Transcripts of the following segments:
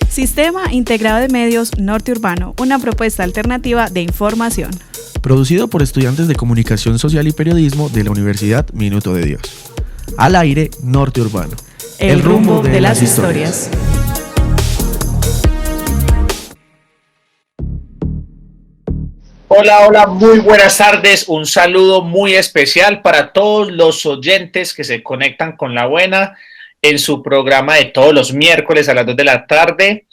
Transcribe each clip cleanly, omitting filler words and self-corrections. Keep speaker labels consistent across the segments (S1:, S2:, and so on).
S1: Sistema Integrado de Medios Norte Urbano, una propuesta alternativa de información.
S2: Producido por estudiantes de Comunicación Social y Periodismo de la Universidad Minuto de Dios. Al aire, Norte Urbano.
S1: El rumbo de las historias.
S3: Hola, muy buenas tardes. Un saludo muy especial para todos los oyentes que se conectan con La Buena en su programa de todos los miércoles a las 2 de la tarde,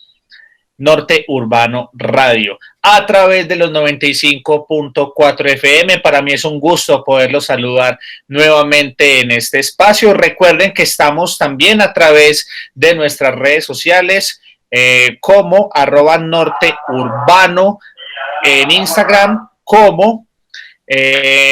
S3: Norte Urbano Radio, a través de los 95.4 FM. Para mí es un gusto poderlos saludar nuevamente en este espacio. Recuerden que estamos también a través de nuestras redes sociales, como @norteurbano en Instagram, como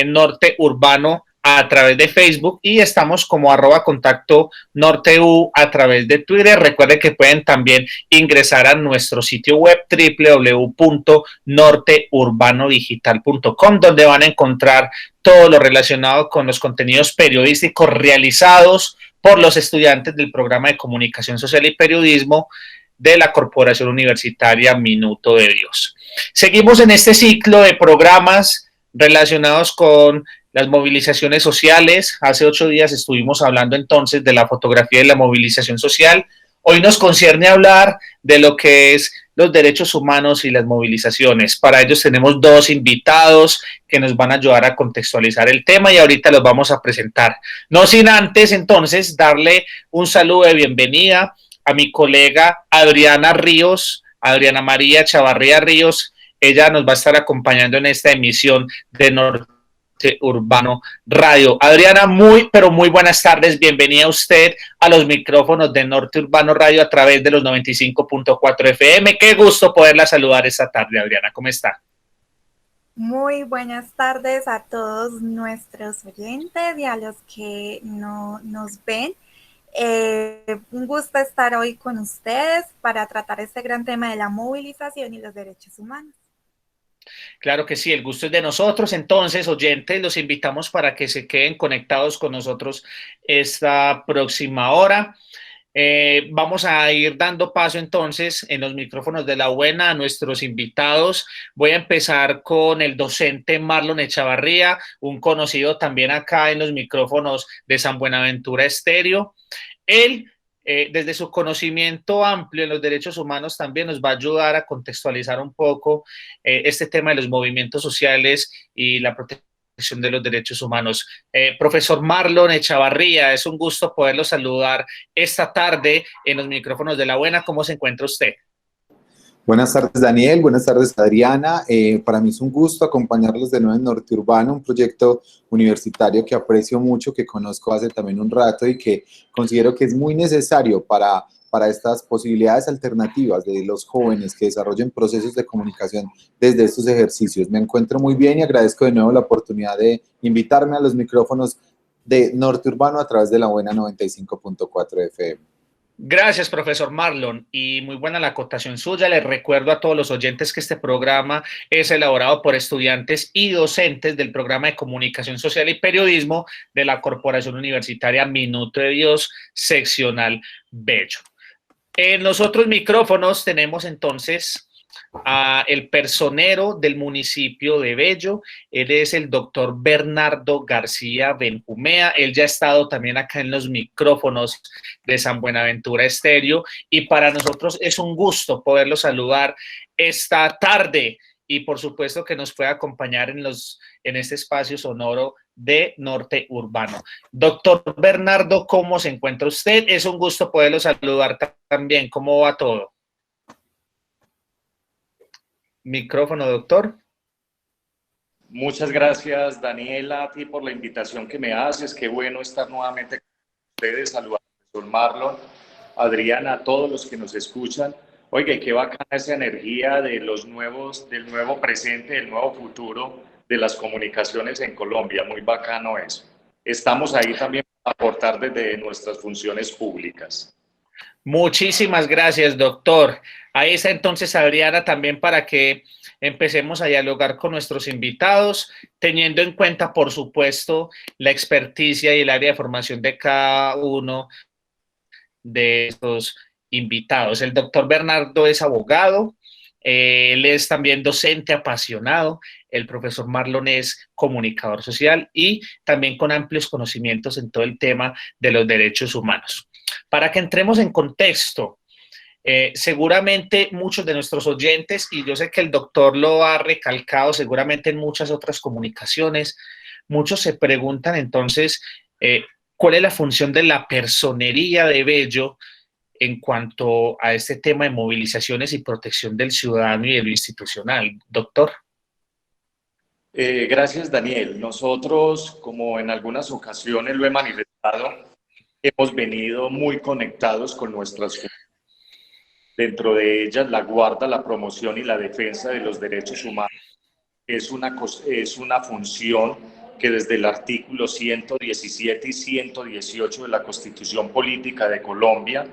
S3: Norte Urbano a través de Facebook, y estamos como @contacto norteu a través de Twitter. Recuerden que pueden también ingresar a nuestro sitio web www.norteurbanodigital.com, donde van a encontrar todo lo relacionado con los contenidos periodísticos realizados por los estudiantes del programa de Comunicación Social y Periodismo de la Corporación Universitaria Minuto de Dios. Seguimos en este ciclo de programas relacionados con las movilizaciones sociales. Hace 8 días estuvimos hablando entonces de la fotografía de la movilización social. Hoy nos concierne hablar de lo que es los derechos humanos y las movilizaciones. Para ellos tenemos 2 invitados que nos van a ayudar a contextualizar el tema y ahorita los vamos a presentar. No sin antes entonces darle un saludo de bienvenida a mi colega Adriana María Chavarría Ríos. Ella nos va a estar acompañando en esta emisión de Norte Urbano Radio. Adriana, muy buenas tardes. Bienvenida usted a los micrófonos de Norte Urbano Radio a través de los 95.4 FM. Qué gusto poderla saludar esta tarde, Adriana. ¿Cómo está?
S4: Muy buenas tardes a todos nuestros oyentes y a los que no nos ven. Un gusto estar hoy con ustedes para tratar este gran tema de la movilización y los derechos humanos.
S3: Claro que sí, el gusto es de nosotros. Entonces, oyentes, los invitamos para que se queden conectados con nosotros esta próxima hora. Vamos a ir dando paso entonces en los micrófonos de La Buena a nuestros invitados. Voy a empezar con el docente Marlon Echavarría, un conocido también acá en los micrófonos de San Buenaventura Estéreo. Él, desde su conocimiento amplio en los derechos humanos, también nos va a ayudar a contextualizar un poco este tema de los movimientos sociales y la protección de los derechos humanos. Profesor Marlon Echavarría, es un gusto poderlo saludar esta tarde en los micrófonos de La Buena. ¿Cómo se encuentra usted?
S5: Buenas tardes, Daniel. Buenas tardes, Adriana. Para mí es un gusto acompañarlos de nuevo en Norte Urbano, un proyecto universitario que aprecio mucho, que conozco hace también un rato y que considero que es muy necesario para estas posibilidades alternativas de los jóvenes que desarrollen procesos de comunicación desde estos ejercicios. Me encuentro muy bien y agradezco de nuevo la oportunidad de invitarme a los micrófonos de Norte Urbano a través de La Buena 95.4 FM.
S3: Gracias, profesor Marlon, y muy buena la acotación suya. Les recuerdo a todos los oyentes que este programa es elaborado por estudiantes y docentes del programa de Comunicación Social y Periodismo de la Corporación Universitaria Minuto de Dios, seccional Bello. En los otros micrófonos tenemos entonces a el personero del municipio de Bello. Él es el doctor Bernardo García Benjumea. Él ya ha estado también acá en los micrófonos de San Buenaventura Estéreo y para nosotros es un gusto poderlo saludar esta tarde y por supuesto que nos pueda acompañar en este espacio sonoro de Norte Urbano. Doctor Bernardo, ¿cómo se encuentra usted? Es un gusto poderlo saludar también. ¿Cómo va todo? Micrófono, doctor.
S6: Muchas gracias, Daniela, a ti por la invitación que me haces. Qué bueno estar nuevamente con ustedes. Saludar al profesor Marlon, Adriana, a todos los que nos escuchan. Oiga, qué bacana esa energía del nuevo presente, del nuevo futuro de las comunicaciones en Colombia. Muy bacano eso. Estamos ahí también para aportar desde nuestras funciones públicas.
S3: Muchísimas gracias, doctor. Ahí está entonces Adriana también para que empecemos a dialogar con nuestros invitados, teniendo en cuenta, por supuesto, la experticia y el área de formación de cada uno de estos invitados. El doctor Bernardo es abogado, él es también docente apasionado, el profesor Marlon es comunicador social y también con amplios conocimientos en todo el tema de los derechos humanos. Para que entremos en contexto, seguramente muchos de nuestros oyentes, y yo sé que el doctor lo ha recalcado seguramente en muchas otras comunicaciones, muchos se preguntan entonces cuál es la función de la personería de Bello en cuanto a este tema de movilizaciones y protección del ciudadano y de lo institucional. Doctor.
S6: Gracias, Daniel. Nosotros, como en algunas ocasiones lo he manifestado, hemos venido muy conectados con nuestras funciones. Dentro de ellas, la guarda, la promoción y la defensa de los derechos humanos es una función que desde el artículo 117 y 118 de la Constitución Política de Colombia,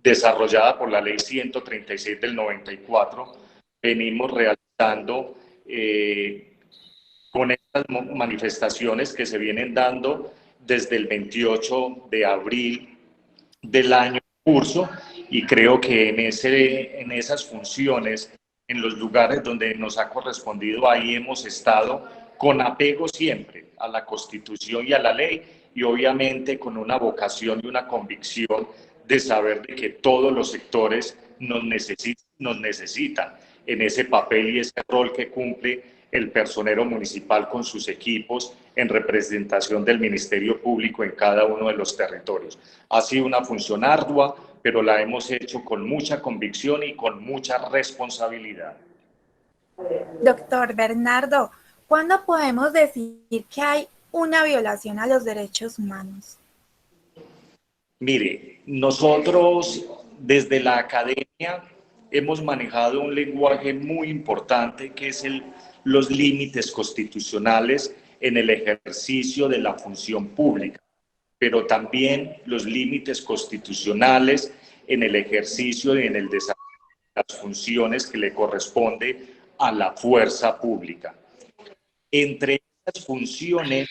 S6: desarrollada por la Ley 136 del 94, venimos realizando con estas manifestaciones que se vienen dando desde el 28 de abril del año en curso, y creo que en esas funciones, en los lugares donde nos ha correspondido, ahí hemos estado con apego siempre a la Constitución y a la ley, y obviamente con una vocación y una convicción de saber de que todos los sectores nos necesitan en ese papel y ese rol que cumple el personero municipal con sus equipos en representación del Ministerio Público en cada uno de los territorios. Ha sido una función ardua, pero la hemos hecho con mucha convicción y con mucha responsabilidad.
S4: Doctor Bernardo, ¿cuándo podemos decir que hay una violación a los derechos humanos?
S6: Mire, nosotros desde la academia hemos manejado un lenguaje muy importante que es los límites constitucionales en el ejercicio de la función pública, pero también los límites constitucionales en el ejercicio y en el desarrollo de las funciones que le corresponde a la fuerza pública. Entre esas funciones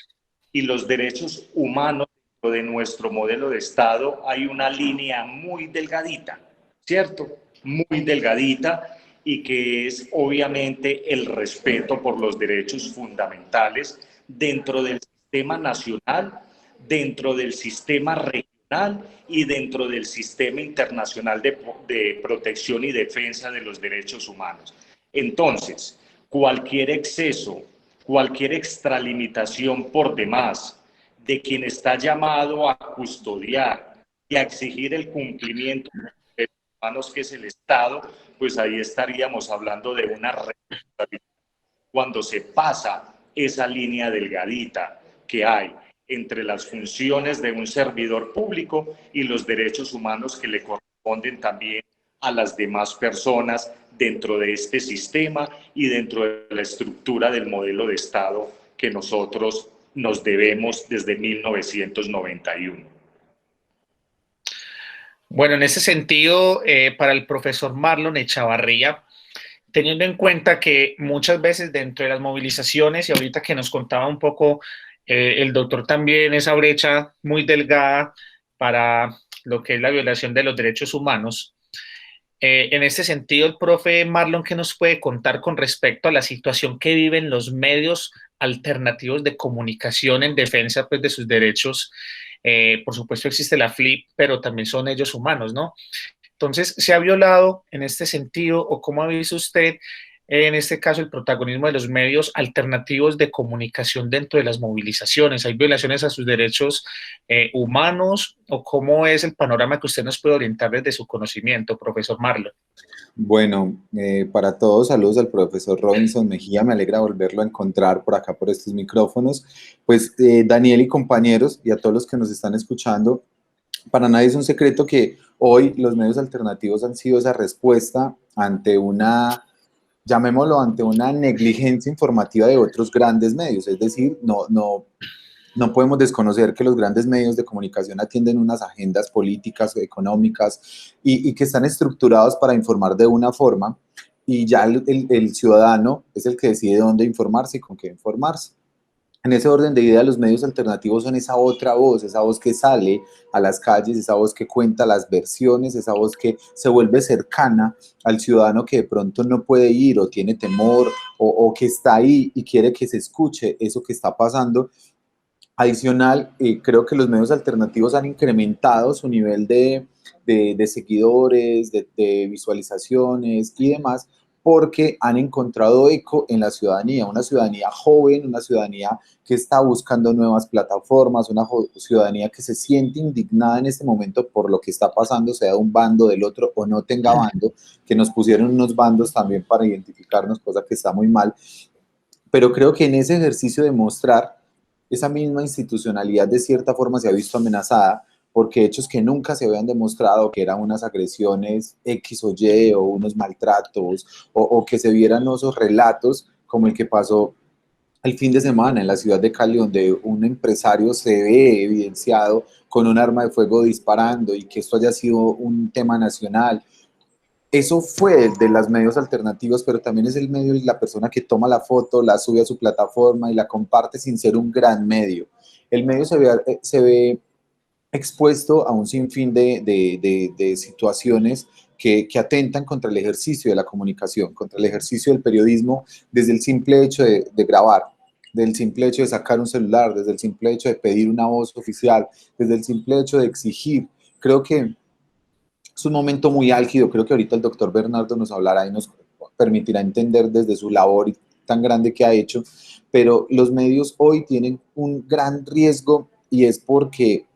S6: y los derechos humanos de nuestro modelo de Estado hay una línea muy delgadita, ¿cierto? Muy delgadita, y que es obviamente el respeto por los derechos fundamentales dentro del sistema nacional, dentro del sistema regional y dentro del sistema internacional de protección y defensa de los derechos humanos. Entonces, cualquier exceso, cualquier extralimitación por demás de quien está llamado a custodiar y a exigir el cumplimiento de los derechos humanos, que es el Estado, pues ahí estaríamos hablando de una responsabilidad. Cuando se pasa esa línea delgadita que hay entre las funciones de un servidor público y los derechos humanos que le corresponden también a las demás personas dentro de este sistema y dentro de la estructura del modelo de Estado que nosotros nos debemos desde 1991.
S3: Bueno, en ese sentido, para el profesor Marlon Echavarría, teniendo en cuenta que muchas veces dentro de las movilizaciones, y ahorita que nos contaba un poco el doctor también, esa brecha muy delgada para lo que es la violación de los derechos humanos, en este sentido, el profe Marlon, ¿qué nos puede contar con respecto a la situación que viven los medios alternativos de comunicación en defensa, pues, de sus derechos? Por supuesto existe la FLIP, pero también son ellos humanos, ¿no? Entonces, ¿se ha violado en este sentido o cómo ha visto usted en este caso el protagonismo de los medios alternativos de comunicación dentro de las movilizaciones? ¿Hay violaciones a sus derechos humanos o cómo es el panorama que usted nos puede orientar desde su conocimiento, profesor Marlon?
S5: Bueno, para todos, saludos al profesor Robinson Mejía, me alegra volverlo a encontrar por acá, por estos micrófonos. Pues Daniel y compañeros, y a todos los que nos están escuchando, para nadie es un secreto que hoy los medios alternativos han sido esa respuesta ante una, llamémoslo, ante una negligencia informativa de otros grandes medios. Es decir, no podemos desconocer que los grandes medios de comunicación atienden unas agendas políticas, económicas y que están estructurados para informar de una forma, y ya el ciudadano es el que decide dónde informarse y con qué informarse. En ese orden de ideas, los medios alternativos son esa otra voz, esa voz que sale a las calles, esa voz que cuenta las versiones, esa voz que se vuelve cercana al ciudadano que de pronto no puede ir o tiene temor o que está ahí y quiere que se escuche eso que está pasando. Adicional, creo que los medios alternativos han incrementado su nivel de seguidores, de visualizaciones y demás, porque han encontrado eco en la ciudadanía, una ciudadanía joven, una ciudadanía que está buscando nuevas plataformas, una ciudadanía que se siente indignada en este momento por lo que está pasando, sea de un bando, del otro o no tenga bando, que nos pusieron unos bandos también para identificarnos, cosa que está muy mal. Pero creo que en ese ejercicio de mostrar esa misma institucionalidad de cierta forma se ha visto amenazada porque hechos que nunca se habían demostrado, que eran unas agresiones X o Y o unos maltratos o que se vieran esos relatos como el que pasó el fin de semana en la ciudad de Cali, donde un empresario se ve evidenciado con un arma de fuego disparando y que esto haya sido un tema nacional. Eso fue de los medios alternativos, pero también es el medio y la persona que toma la foto, la sube a su plataforma y la comparte sin ser un gran medio. El medio se ve expuesto a un sinfín de situaciones que atentan contra el ejercicio de la comunicación, contra el ejercicio del periodismo, desde el simple hecho de grabar, del simple hecho de sacar un celular, desde el simple hecho de pedir una voz oficial, desde el simple hecho de exigir. Creo que es un momento muy álgido, creo que ahorita el doctor Bernardo nos hablará y nos permitirá entender desde su labor tan grande que ha hecho, pero los medios hoy tienen un gran riesgo y es porque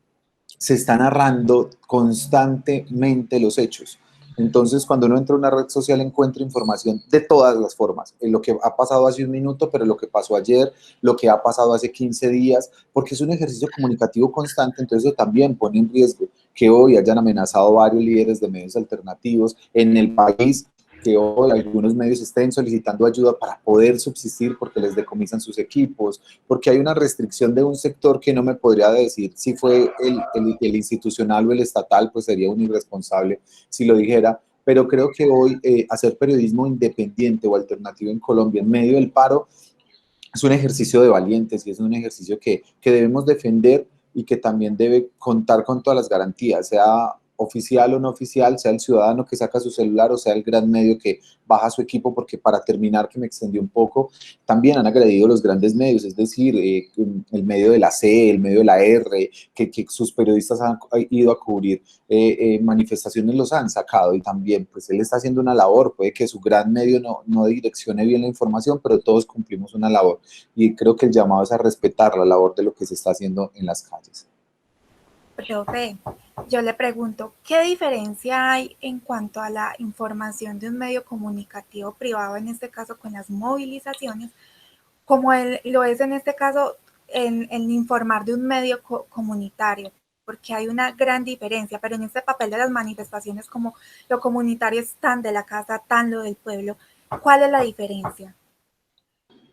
S5: se están narrando constantemente los hechos. Entonces, cuando uno entra a una red social, encuentra información de todas las formas. En lo que ha pasado hace un minuto, pero lo que pasó ayer, lo que ha pasado hace 15 días, porque es un ejercicio comunicativo constante. Entonces, eso también pone en riesgo que hoy hayan amenazado varios líderes de medios alternativos en el país, que hoy algunos medios estén solicitando ayuda para poder subsistir porque les decomisan sus equipos, porque hay una restricción de un sector que no me podría decir si fue el institucional o el estatal, pues sería un irresponsable si lo dijera, pero creo que hoy hacer periodismo independiente o alternativo en Colombia en medio del paro es un ejercicio de valientes y es un ejercicio que debemos defender y que también debe contar con todas las garantías, sea oficial o no oficial, sea el ciudadano que saca su celular o sea el gran medio que baja su equipo, porque para terminar, que me extendí un poco, también han agredido los grandes medios, es decir, el medio de la C, el medio de la R, que sus periodistas han ido a cubrir manifestaciones, los han sacado y también pues él está haciendo una labor, puede que su gran medio no direccione bien la información, pero todos cumplimos una labor y creo que el llamado es a respetar la labor de lo que se está haciendo en las calles.
S4: Profe, yo le pregunto, ¿qué diferencia hay en cuanto a la información de un medio comunicativo privado, en este caso con las movilizaciones, como lo es en este caso en informar de un medio comunitario? Porque hay una gran diferencia, pero en este papel de las manifestaciones, como lo comunitario es tan de la casa, tan lo del pueblo, ¿cuál es la diferencia?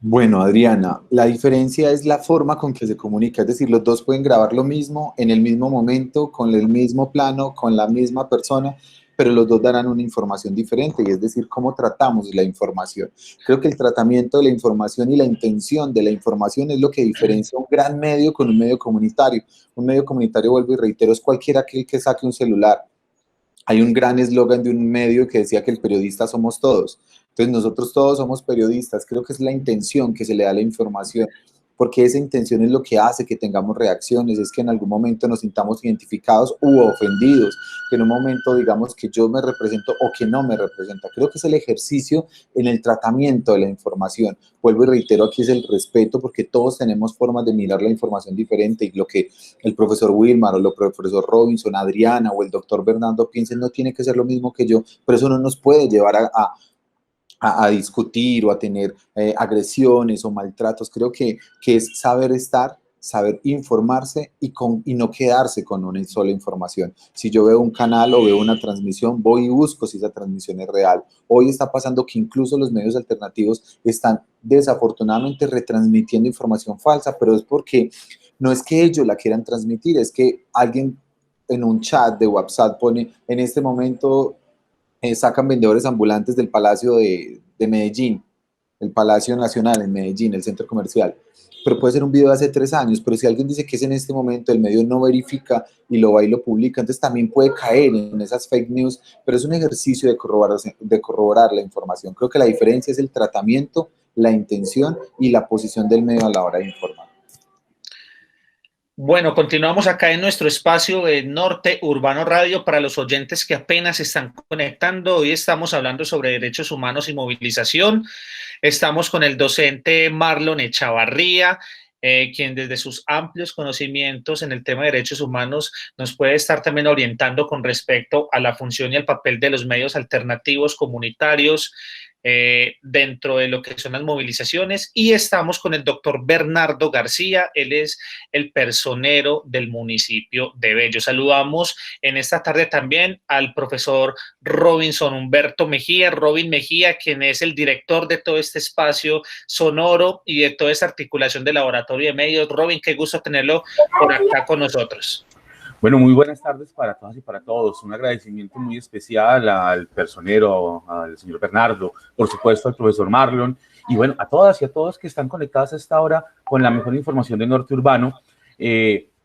S5: Bueno, Adriana, la diferencia es la forma con que se comunica, es decir, los dos pueden grabar lo mismo en el mismo momento, con el mismo plano, con la misma persona, pero los dos darán una información diferente, y es decir, cómo tratamos la información. Creo que el tratamiento de la información y la intención de la información es lo que diferencia un gran medio con un medio comunitario. Un medio comunitario, vuelvo y reitero, es cualquiera aquel que saque un celular. Hay un gran eslogan de un medio que decía que el periodista somos todos. Entonces nosotros todos somos periodistas. Creo que es la intención que se le da a la información, porque esa intención es lo que hace que tengamos reacciones, es que en algún momento nos sintamos identificados u ofendidos, que en un momento digamos que yo me represento o que no me representa. Creo que es el ejercicio en el tratamiento de la información. Vuelvo y reitero, aquí es el respeto, porque todos tenemos formas de mirar la información diferente, y lo que el profesor Wilmar o el profesor Robinson, Adriana o el doctor Bernardo piensen no tiene que ser lo mismo que yo, pero eso no nos puede llevar a discutir o a tener agresiones o maltratos. Creo que es saber estar, saber informarse y no quedarse con una sola información. Si yo veo un canal o veo una transmisión, voy y busco si esa transmisión es real. Hoy está pasando que incluso los medios alternativos están desafortunadamente retransmitiendo información falsa, pero es porque no es que ellos la quieran transmitir, es que alguien en un chat de WhatsApp pone en este momento sacan vendedores ambulantes del Palacio de Medellín, el Palacio Nacional en Medellín, el centro comercial, pero puede ser un video de hace 3 años, pero si alguien dice que es en este momento, el medio no verifica y lo va y lo publica, entonces también puede caer en esas fake news, pero es un ejercicio de corroborar la información. Creo que la diferencia es el tratamiento, la intención y la posición del medio a la hora de informar.
S3: Bueno, continuamos acá en nuestro espacio de Norte Urbano Radio para los oyentes que apenas se están conectando. Hoy estamos hablando sobre derechos humanos y movilización. Estamos con el docente Marlon Echavarría, quien desde sus amplios conocimientos en el tema de derechos humanos nos puede estar también orientando con respecto a la función y el papel de los medios alternativos comunitarios dentro de lo que son las movilizaciones. Y estamos con el doctor Bernardo García, él es el personero del municipio de Bello. Saludamos en esta tarde también al profesor Robinson Humberto Mejía, Robin Mejía, quien es el director de todo este espacio sonoro y de toda esta articulación del laboratorio de medios. Robin, qué gusto tenerlo por acá con nosotros.
S7: Bueno, muy buenas tardes para todas y para todos. Un agradecimiento muy especial al personero, al señor Bernardo, por supuesto al profesor Marlon, y bueno, a todas y a todos que están conectadas a esta hora con la mejor información de Norte Urbano,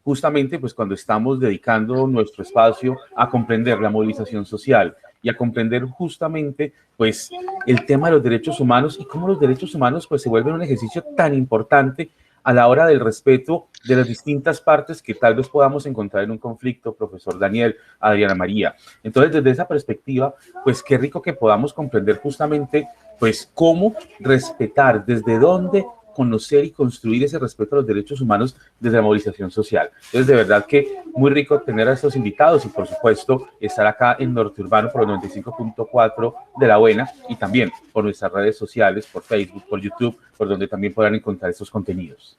S7: justamente pues cuando estamos dedicando nuestro espacio a comprender la movilización social y a comprender justamente pues el tema de los derechos humanos y cómo los derechos humanos pues se vuelven un ejercicio tan importante a la hora del respeto de las distintas partes que tal vez podamos encontrar en un conflicto, profesor Daniel, Adriana María. Entonces, desde esa perspectiva, pues qué rico que podamos comprender justamente, pues, cómo respetar, desde dónde conocer y construir ese respeto a los derechos humanos desde la movilización social. Entonces, de verdad que muy rico tener a estos invitados y, por supuesto, estar acá en Norte Urbano por el 95.4 de La Buena y también por nuestras redes sociales, por Facebook, por YouTube, por donde también podrán encontrar estos contenidos.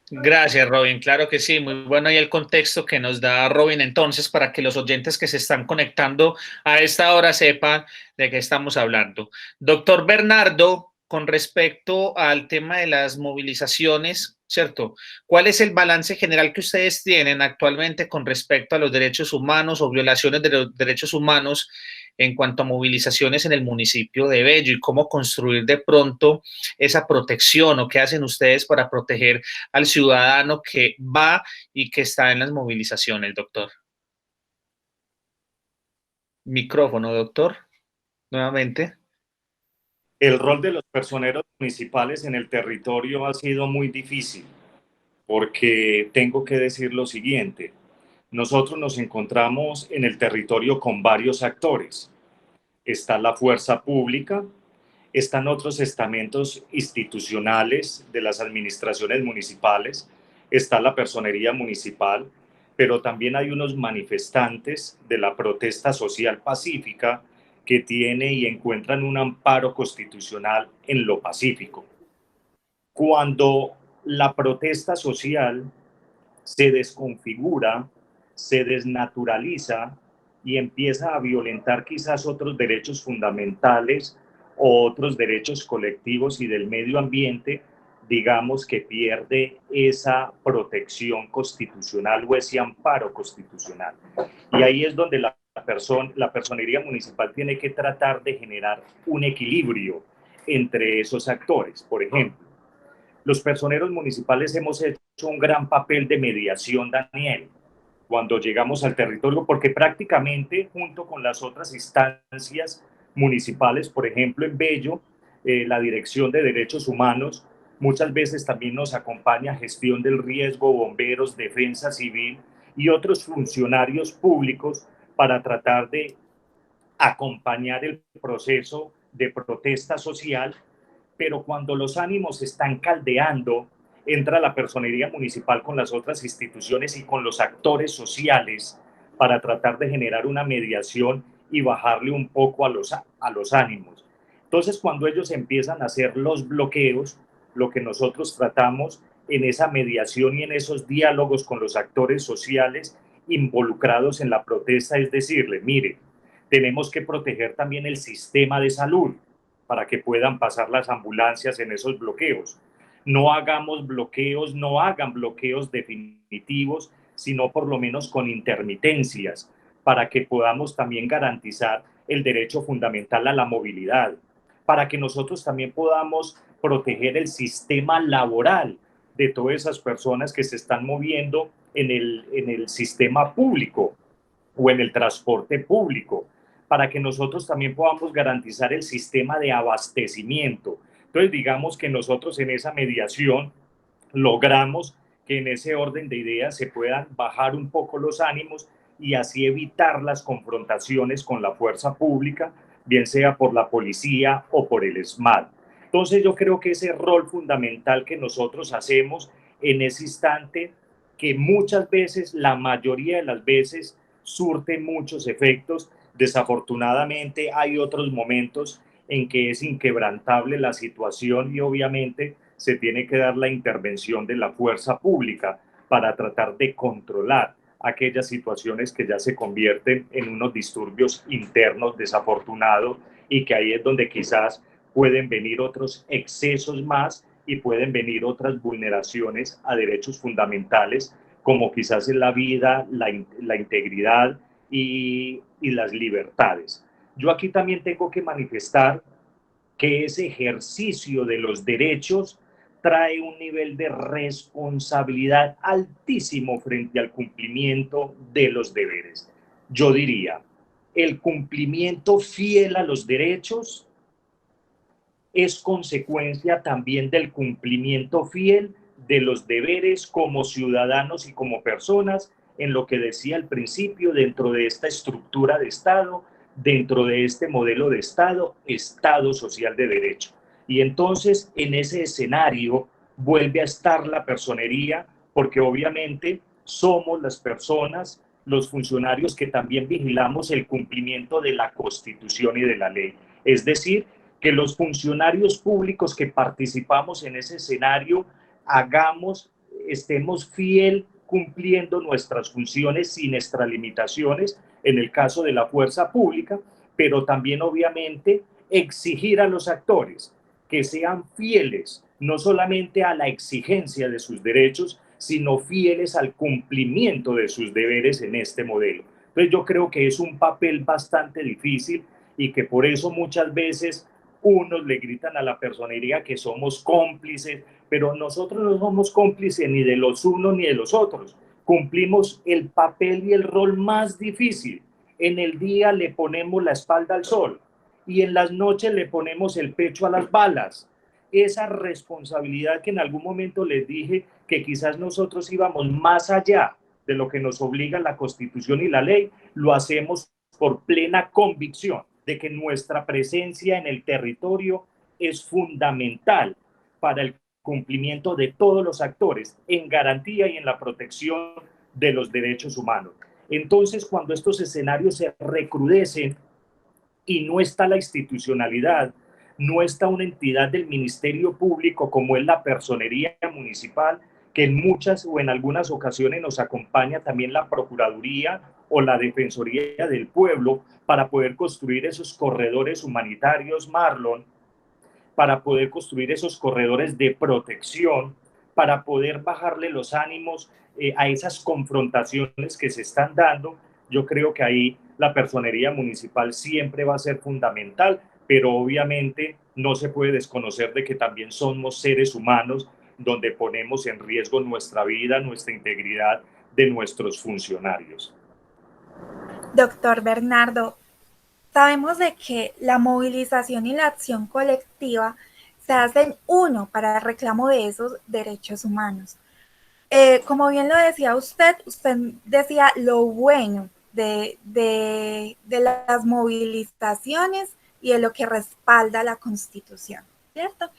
S3: Gracias, Robin. Claro que sí, muy bueno. Y el contexto que nos da Robin entonces para que los oyentes que se están conectando a esta hora sepan de qué estamos hablando. Doctor Bernardo, con respecto al tema de las movilizaciones, ¿cierto? ¿Cuál es el balance general que ustedes tienen actualmente con respecto a los derechos humanos o violaciones de los derechos humanos en cuanto a movilizaciones en el municipio de Bello y cómo construir de pronto esa protección o qué hacen ustedes para proteger al ciudadano que va y que está en las movilizaciones, doctor? Micrófono, doctor, nuevamente.
S6: El rol de los personeros municipales en el territorio ha sido muy difícil porque tengo que decir lo siguiente. Nosotros nos encontramos en el territorio con varios actores. Está la fuerza pública, están otros estamentos institucionales de las administraciones municipales, está la personería municipal, pero también hay unos manifestantes de la protesta social pacífica que tiene y encuentran un amparo constitucional en lo pacífico. Cuando la protesta social se desconfigura, se desnaturaliza y empieza a violentar quizás otros derechos fundamentales o otros derechos colectivos y del medio ambiente, digamos que pierde esa protección constitucional o ese amparo constitucional. Y ahí es donde la personería municipal tiene que tratar de generar un equilibrio entre esos actores. Por ejemplo, los personeros municipales hemos hecho un gran papel de mediación, Daniel, cuando llegamos al territorio, porque prácticamente junto con las otras instancias municipales, por ejemplo en Bello, la Dirección de Derechos Humanos, muchas veces también nos acompaña Gestión del Riesgo, Bomberos, Defensa Civil y otros funcionarios públicos para tratar de acompañar el proceso de protesta social, pero cuando los ánimos están caldeando, entra la personería municipal con las otras instituciones y con los actores sociales para tratar de generar una mediación y bajarle un poco a los ánimos. Entonces, cuando ellos empiezan a hacer los bloqueos, lo que nosotros tratamos en esa mediación y en esos diálogos con los actores sociales involucrados en la protesta es decirle, mire, tenemos que proteger también el sistema de salud para que puedan pasar las ambulancias en esos bloqueos. No hagamos bloqueos, no hagan bloqueos definitivos, sino por lo menos con intermitencias, para que podamos también garantizar el derecho fundamental a la movilidad. para que nosotros también podamos proteger el sistema laboral de todas esas personas que se están moviendo en el sistema público o en el transporte público, para que nosotros también podamos garantizar el sistema de abastecimiento. Entonces, digamos que nosotros en esa mediación logramos que en ese orden de ideas se puedan bajar un poco los ánimos y así evitar las confrontaciones con la fuerza pública, bien sea por la policía o por el SMAT. Entonces yo creo que ese rol fundamental que nosotros hacemos en ese instante, que muchas veces, la mayoría de las veces, surte muchos efectos. Desafortunadamente hay otros momentos en que es inquebrantable la situación y obviamente se tiene que dar la intervención de la fuerza pública para tratar de controlar aquellas situaciones que ya se convierten en unos disturbios internos desafortunados y que ahí es donde quizás pueden venir otros excesos más y pueden venir otras vulneraciones a derechos fundamentales como quizás en la vida, la integridad y las libertades. Yo aquí también tengo que manifestar que ese ejercicio de los derechos trae un nivel de responsabilidad altísimo frente al cumplimiento de los deberes. Yo diría, el cumplimiento fiel a los derechos es consecuencia también del cumplimiento fiel de los deberes como ciudadanos y como personas, en lo que decía al principio, dentro de esta estructura de Estado, dentro de este modelo de Estado, Estado social de derecho. Y entonces en ese escenario vuelve a estar la personería, porque obviamente somos las personas, los funcionarios que también vigilamos el cumplimiento de la Constitución y de la ley. Es decir, que los funcionarios públicos que participamos en ese escenario estemos fiel cumpliendo nuestras funciones sin extralimitaciones en el caso de la fuerza pública, pero también obviamente exigir a los actores que sean fieles no solamente a la exigencia de sus derechos, sino fieles al cumplimiento de sus deberes en este modelo. Entonces yo creo que es un papel bastante difícil y que por eso muchas veces unos le gritan a la personería que somos cómplices, pero nosotros no somos cómplices ni de los unos ni de los otros. Cumplimos el papel y el rol más difícil. En el día le ponemos la espalda al sol y en las noches le ponemos el pecho a las balas. Esa responsabilidad que en algún momento les dije que quizás nosotros íbamos más allá de lo que nos obliga la Constitución y la ley, lo hacemos por plena convicción de que nuestra presencia en el territorio es fundamental para el cumplimiento de todos los actores en garantía y en la protección de los derechos humanos. Entonces, cuando estos escenarios se recrudecen y no está la institucionalidad, no está una entidad del Ministerio Público como es la Personería Municipal, que en muchas o en algunas ocasiones nos acompaña también la Procuraduría o la Defensoría del Pueblo para poder construir esos corredores humanitarios, Marlon, para poder construir esos corredores de protección, para poder bajarle los ánimos a esas confrontaciones que se están dando. Yo creo que ahí la personería municipal siempre va a ser fundamental, pero obviamente no se puede desconocer de que también somos seres humanos donde ponemos en riesgo nuestra vida, nuestra integridad de nuestros funcionarios.
S4: Doctor Bernardo, sabemos de que la movilización y la acción colectiva se hacen uno para el reclamo de esos derechos humanos. Como bien lo decía usted decía lo bueno de las movilizaciones y de lo que respalda la Constitución, ¿cierto?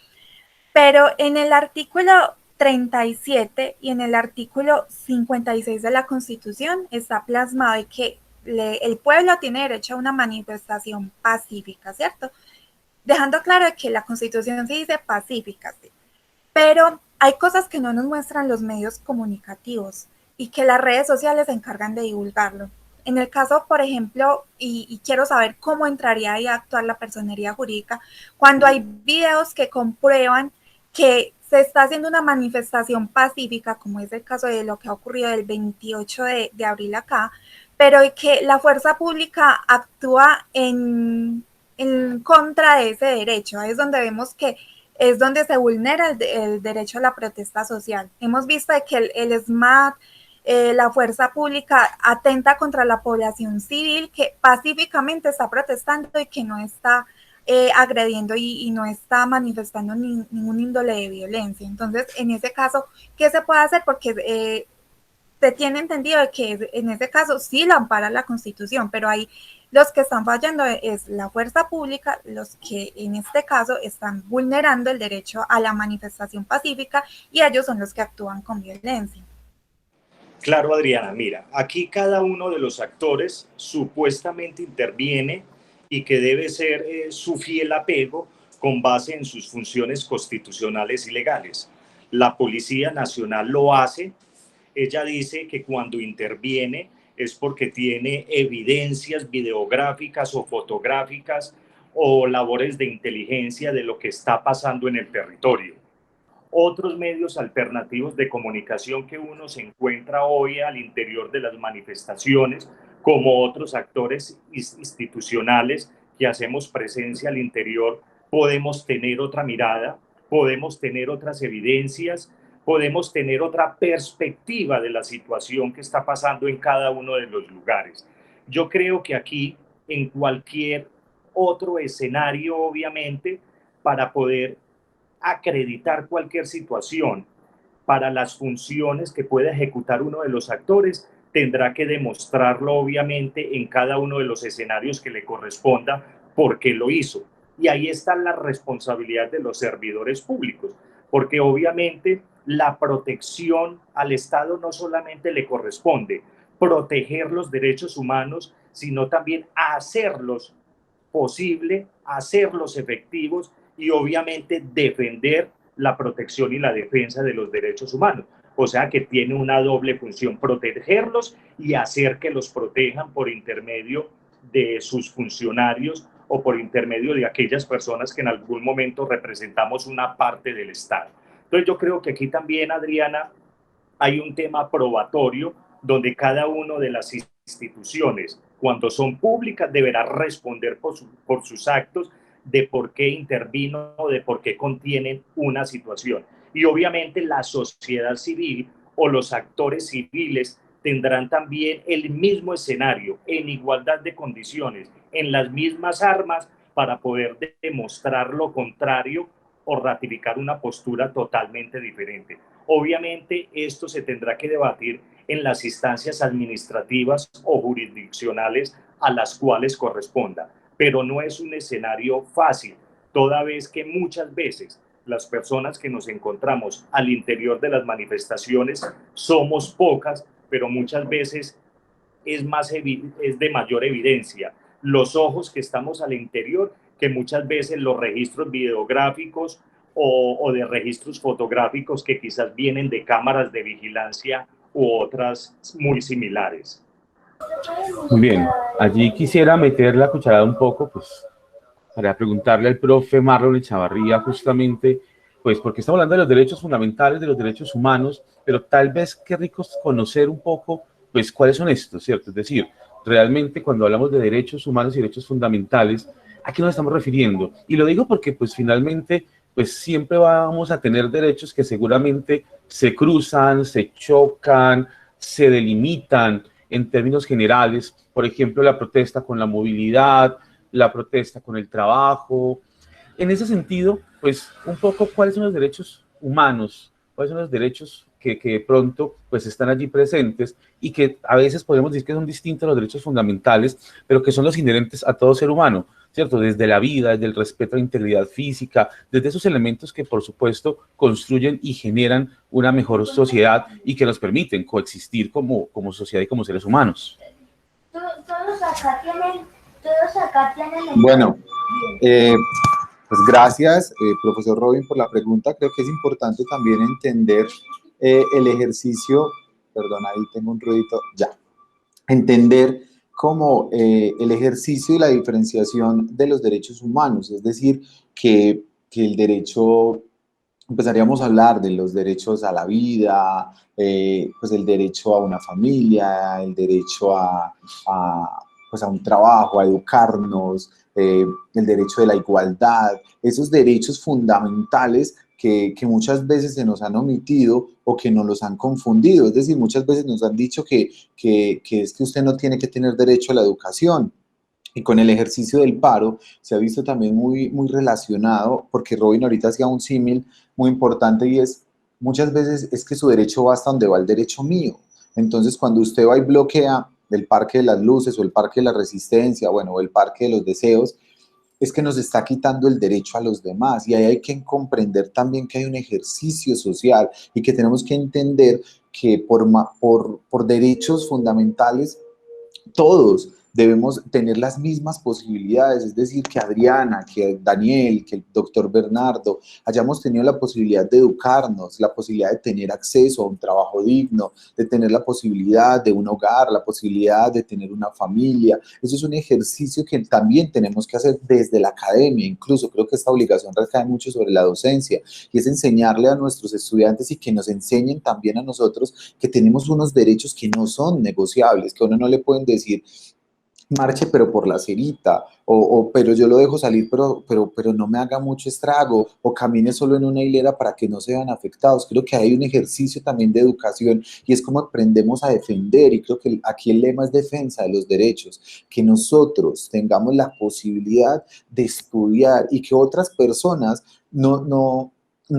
S4: Pero en el artículo 37 y en el artículo 56 de la Constitución está plasmado de que el pueblo tiene derecho a una manifestación pacífica, ¿cierto? Dejando claro que la Constitución sí dice pacífica, ¿sí? Pero hay cosas que no nos muestran los medios comunicativos y que las redes sociales se encargan de divulgarlo. En el caso, por ejemplo, y quiero saber cómo entraría ahí a actuar la personería jurídica, cuando hay videos que comprueban que se está haciendo una manifestación pacífica, como es el caso de lo que ha ocurrido el 28 de abril acá, pero que la fuerza pública actúa en en contra de ese derecho. Ahí es donde vemos que es donde se vulnera el derecho a la protesta social. Hemos visto que el SMAT, la fuerza pública atenta contra la población civil que pacíficamente está protestando y que no está agrediendo y no está manifestando ningún índole de violencia. Entonces, en ese caso, ¿qué se puede hacer? Porque se tiene entendido que en ese caso sí la ampara la Constitución, pero ahí los que están fallando es la fuerza pública, los que en este caso están vulnerando el derecho a la manifestación pacífica y ellos son los que actúan con violencia.
S6: Claro, Adriana, mira, aquí cada uno de los actores supuestamente interviene y que debe ser su fiel apego con base en sus funciones constitucionales y legales. La Policía Nacional lo hace. Ella dice que cuando interviene es porque tiene evidencias videográficas o fotográficas o labores de inteligencia de lo que está pasando en el territorio. Otros medios alternativos de comunicación que uno se encuentra hoy al interior de las manifestaciones, como otros actores institucionales que hacemos presencia al interior, podemos tener otra mirada, podemos tener otras evidencias, podemos tener otra perspectiva de la situación que está pasando en cada uno de los lugares. Yo creo que aquí, en cualquier otro escenario, obviamente, para poder acreditar cualquier situación para las funciones que pueda ejecutar uno de los actores, tendrá que demostrarlo obviamente en cada uno de los escenarios que le corresponda por qué lo hizo. Y ahí está la responsabilidad de los servidores públicos, porque obviamente la protección al Estado no solamente le corresponde proteger los derechos humanos, sino también hacerlos posible, hacerlos efectivos y obviamente defender la protección y la defensa de los derechos humanos. O sea que tiene una doble función, protegerlos y hacer que los protejan por intermedio de sus funcionarios o por intermedio de aquellas personas que en algún momento representamos una parte del Estado. Entonces yo creo que aquí también, Adriana, hay un tema probatorio donde cada una de las instituciones, cuando son públicas, deberá responder por sus actos de por qué intervino, de por qué contienen una situación. Y obviamente la sociedad civil o los actores civiles tendrán también el mismo escenario, en igualdad de condiciones, en las mismas armas, para poder demostrar lo contrario o ratificar una postura totalmente diferente. Obviamente esto se tendrá que debatir en las instancias administrativas o jurisdiccionales a las cuales corresponda, pero no es un escenario fácil, toda vez que muchas veces las personas que nos encontramos al interior de las manifestaciones somos pocas, pero muchas veces es de mayor evidencia los ojos que estamos al interior que muchas veces los registros videográficos o de registros fotográficos que quizás vienen de cámaras de vigilancia u otras muy similares.
S7: Muy bien, allí quisiera meter la cucharada un poco, pues, para preguntarle al profe Marlon Echavarría justamente, pues, porque estamos hablando de los derechos fundamentales, de los derechos humanos, pero tal vez qué rico conocer un poco, pues, cuáles son estos, ¿cierto? Es decir, realmente cuando hablamos de derechos humanos y derechos fundamentales, ¿a qué nos estamos refiriendo? Y lo digo porque, pues, finalmente, pues, siempre vamos a tener derechos que seguramente se cruzan, se chocan, se delimitan en términos generales, por ejemplo, la protesta con la movilidad, la protesta con el trabajo. En ese sentido, pues, un poco cuáles son los derechos humanos, cuáles son los derechos que de pronto pues están allí presentes y que a veces podemos decir que son distintos a los derechos fundamentales, pero que son los inherentes a todo ser humano, ¿cierto? Desde la vida, desde el respeto a la integridad física, desde esos elementos que por supuesto construyen y generan una mejor sociedad y que nos permiten coexistir como sociedad y como seres humanos.
S8: Todos acá tienen
S5: Bueno, pues gracias, profesor Robin, por la pregunta. Creo que es importante también entender el ejercicio, perdón, ahí tengo un ruidito, ya, entender como el ejercicio y la diferenciación de los derechos humanos, es decir, que el derecho, empezaríamos a hablar de los derechos a la vida, pues el derecho a una familia, el derecho a pues, a un trabajo, a educarnos, el derecho de la igualdad, esos derechos fundamentales que muchas veces se nos han omitido o que nos los han confundido. Es decir, muchas veces nos han dicho que es que usted no tiene que tener derecho a la educación. Y con el ejercicio del paro se ha visto también muy relacionado, porque Robin ahorita hacía un símil muy importante y es, muchas veces es que su derecho va hasta donde va el derecho mío. Entonces, cuando usted va y bloquea el Parque de las Luces o el Parque de la Resistencia, bueno, o el Parque de los Deseos, es que nos está quitando el derecho a los demás. Y ahí hay que comprender también que hay un ejercicio social y que tenemos que entender que por derechos fundamentales todos debemos tener las mismas posibilidades, es decir, que Adriana, que Daniel, que el doctor Bernardo hayamos tenido la posibilidad de educarnos, la posibilidad de tener acceso a un trabajo digno, de tener la posibilidad de un hogar, la posibilidad de tener una familia. Eso es un ejercicio que también tenemos que hacer desde la academia, incluso creo que esta obligación recae mucho sobre la docencia, y es enseñarle a nuestros estudiantes y que nos enseñen también a nosotros que tenemos unos derechos que no son negociables, que a uno no le pueden decir marche pero por la cerita, pero yo lo dejo salir, pero no me haga mucho estrago, o camine solo en una hilera para que no se vean afectados. Creo que hay un ejercicio también de educación y es como aprendemos a defender, y creo que aquí el lema es defensa de los derechos, que nosotros tengamos la posibilidad de estudiar y que otras personas no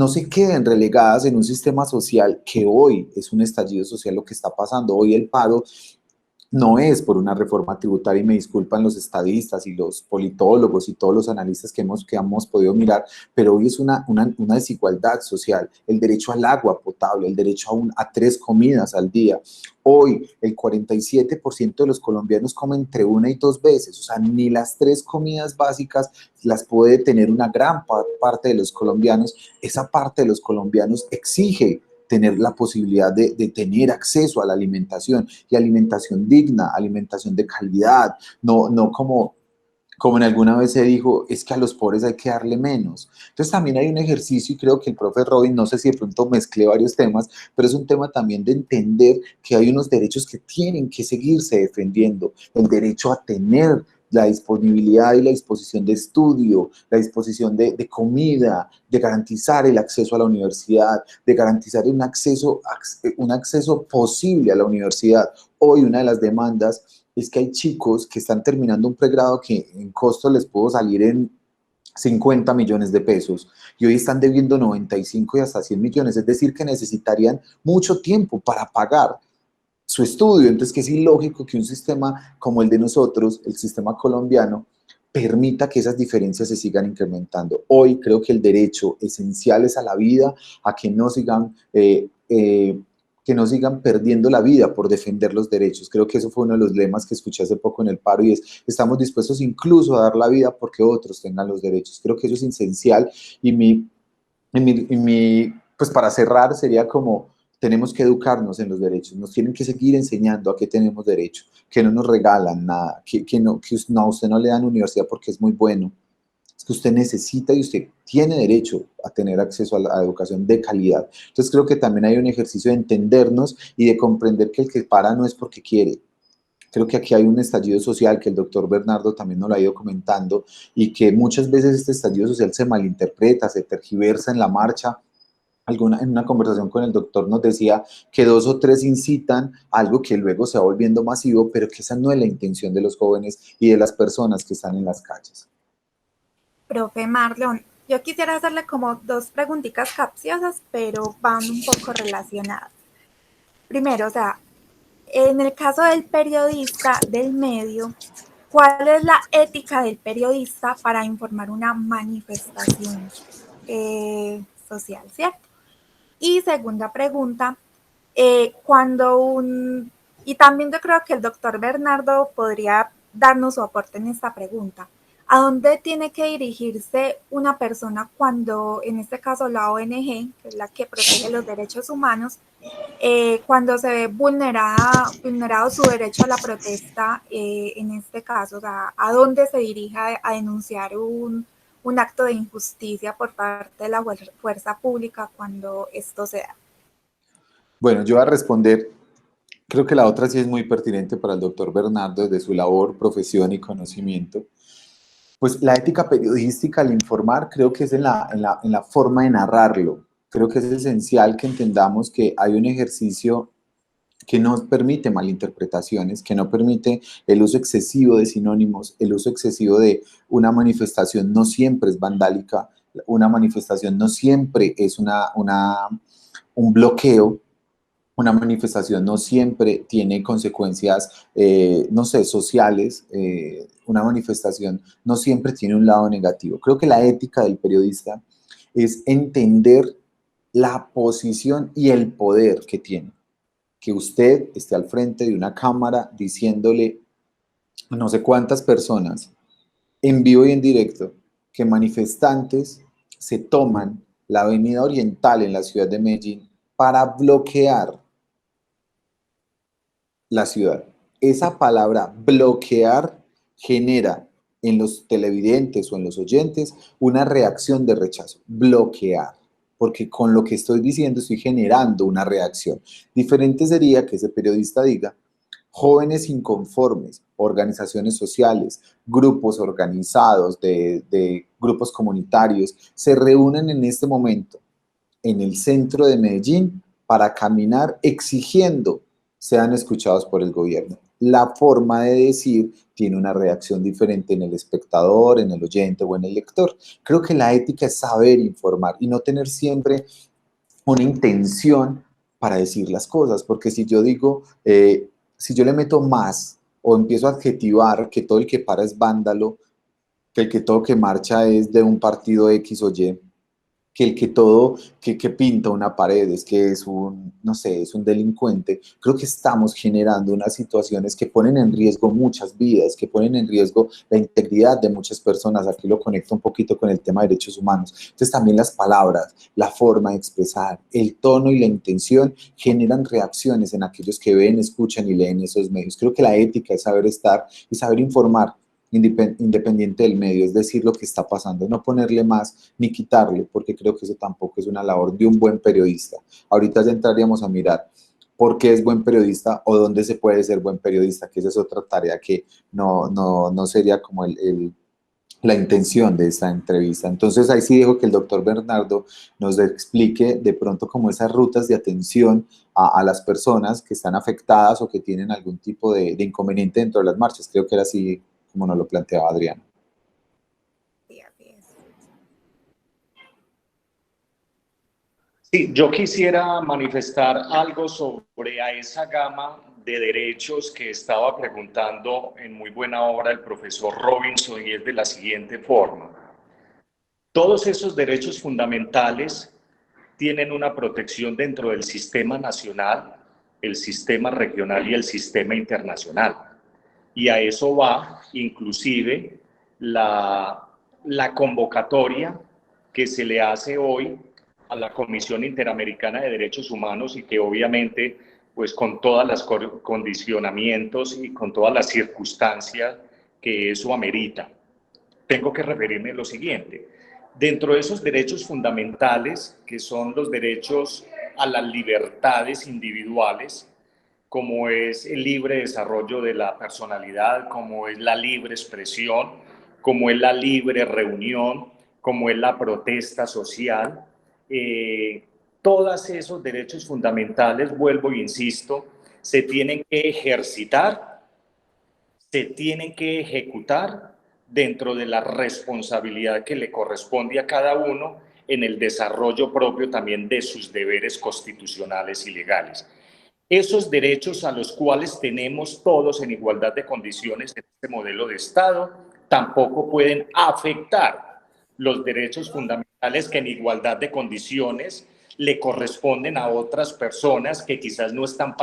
S5: se queden relegadas en un sistema social que hoy es un estallido social lo que está pasando. Hoy el paro no es por una reforma tributaria, y me disculpan los estadistas y los politólogos y todos los analistas que hemos podido mirar, pero hoy es una desigualdad social, el derecho al agua potable, el derecho a 3 comidas al día. Hoy el 47% de los colombianos comen entre 1 y 2 veces, o sea, ni las 3 comidas básicas las puede tener una gran parte de los colombianos. Esa parte de los colombianos exige tener la posibilidad de tener acceso a la alimentación, y alimentación digna, alimentación de calidad, no como en alguna vez se dijo, es que a los pobres hay que darle menos. Entonces también hay un ejercicio, y creo que el profe Robin, no sé si de pronto mezclé varios temas, pero es un tema también de entender que hay unos derechos que tienen que seguirse defendiendo, el derecho a tener la disponibilidad y la disposición de estudio, la disposición de comida, de garantizar el acceso a la universidad, de garantizar un acceso posible a la universidad. Hoy una de las demandas es que hay chicos que están terminando un pregrado que en costo les pudo salir en 50 millones de pesos y hoy están debiendo 95 y hasta 100 millones, es decir, que necesitarían mucho tiempo para pagar su estudio. Entonces, que es ilógico que un sistema como el de nosotros, el sistema colombiano, permita que esas diferencias se sigan incrementando. Hoy creo que el derecho esencial es a la vida, a que no sigan perdiendo la vida por defender los derechos. Creo que eso fue uno de los lemas que escuché hace poco en el paro, y es, estamos dispuestos incluso a dar la vida porque otros tengan los derechos. Creo que eso es esencial, y pues para cerrar sería como, tenemos que educarnos en los derechos, nos tienen que seguir enseñando a qué tenemos derecho, que no nos regalan nada, que a usted no le dan universidad porque es muy bueno, es que usted necesita y usted tiene derecho a tener acceso a la educación de calidad. Entonces creo que también hay un ejercicio de entendernos y de comprender que el que para no es porque quiere. Creo que aquí hay un estallido social que el doctor Bernardo también nos lo ha ido comentando, y que muchas veces este estallido social se malinterpreta, se tergiversa en la marcha. En una conversación con el doctor nos decía que 2 o 3 incitan a algo que luego se va volviendo masivo, pero que esa no es la intención de los jóvenes y de las personas que están en las calles.
S4: Profe Marlon, yo quisiera hacerle como 2 preguntitas capciosas, pero van un poco relacionadas. Primero, o sea, en el caso del periodista del medio, ¿cuál es la ética del periodista para informar una manifestación social, cierto? Y segunda pregunta, y también yo creo que el doctor Bernardo podría darnos su aporte en esta pregunta. ¿A dónde tiene que dirigirse una persona cuando, en este caso la ONG, que es la que protege los derechos humanos, cuando se ve vulnerado su derecho a la protesta, en este caso, o sea, a dónde se dirige a denunciar un acto de injusticia por parte de la fuerza pública cuando esto se da?
S5: Bueno, yo voy a responder Creo que la otra sí es muy pertinente para el doctor Bernardo desde su labor, profesión y conocimiento. Pues la ética periodística al informar creo que es en la forma de narrarlo. Creo que es esencial que entendamos que hay un ejercicio que no permite malinterpretaciones, que no permite el uso excesivo de sinónimos, el uso excesivo de una manifestación no siempre es vandálica, una manifestación no siempre es un bloqueo, una manifestación no siempre tiene consecuencias, no sé, sociales, una manifestación no siempre tiene un lado negativo. Creo que la ética del periodista es entender la posición y el poder que tiene. Que usted esté al frente de una cámara diciéndole a no sé cuántas personas en vivo y en directo que manifestantes se toman la avenida Oriental en la ciudad de Medellín para bloquear la ciudad. Esa palabra bloquear genera en los televidentes o en los oyentes una reacción de rechazo. Bloquear. Porque con lo que estoy diciendo estoy generando una reacción. Diferente sería que ese periodista diga, jóvenes inconformes, organizaciones sociales, grupos organizados de grupos comunitarios, se reúnen en este momento en el centro de Medellín para caminar exigiendo sean escuchados por el gobierno. La forma de decir tiene una reacción diferente en el espectador, en el oyente o en el lector. Creo que la ética es saber informar y no tener siempre una intención para decir las cosas, porque si yo digo, si yo le meto más o empiezo a adjetivar que todo el que para es vándalo, que el que todo que marcha es de un partido X o Y, que el que todo, que pinta una pared es que es un, no sé, es un delincuente, creo que estamos generando unas situaciones que ponen en riesgo muchas vidas, que ponen en riesgo la integridad de muchas personas. Aquí lo conecto un poquito con el tema de derechos humanos. Entonces también las palabras, la forma de expresar, el tono y la intención generan reacciones en aquellos que ven, escuchan y leen esos medios. Creo que la ética es saber estar y saber informar independiente del medio, es decir, lo que está pasando, no ponerle más ni quitarle, porque creo que eso tampoco es una labor de un buen periodista. Ahorita ya entraríamos a mirar por qué es buen periodista o dónde se puede ser buen periodista, que esa es otra tarea que no sería como la intención de esta entrevista. Entonces ahí sí dejo que el doctor Bernardo nos explique de pronto como esas rutas de atención a las personas que están afectadas o que tienen algún tipo de inconveniente dentro de las marchas. Creo que era así como nos lo planteaba Adriana.
S6: Sí, yo quisiera manifestar algo sobre a esa gama de derechos que estaba preguntando en muy buena hora el profesor Robinson, y es de la siguiente forma. Todos esos derechos fundamentales tienen una protección dentro del sistema nacional, el sistema regional y el sistema internacional. Y a eso va inclusive la convocatoria que se le hace hoy a la Comisión Interamericana de Derechos Humanos, y que obviamente, pues con todos los condicionamientos y con todas las circunstancias que eso amerita. Tengo que referirme a lo siguiente. Dentro de esos derechos fundamentales, que son los derechos a las libertades individuales, como es el libre desarrollo de la personalidad, como es la libre expresión, como es la libre reunión, como es la protesta social. Todos esos derechos fundamentales, vuelvo e insisto, se tienen que ejercitar, se tienen que ejecutar dentro de la responsabilidad que le corresponde a cada uno en el desarrollo propio también de sus deberes constitucionales y legales. Esos derechos a los cuales tenemos todos en igualdad de condiciones en este modelo de Estado tampoco pueden afectar los derechos fundamentales que en igualdad de condiciones le corresponden a otras personas que quizás no están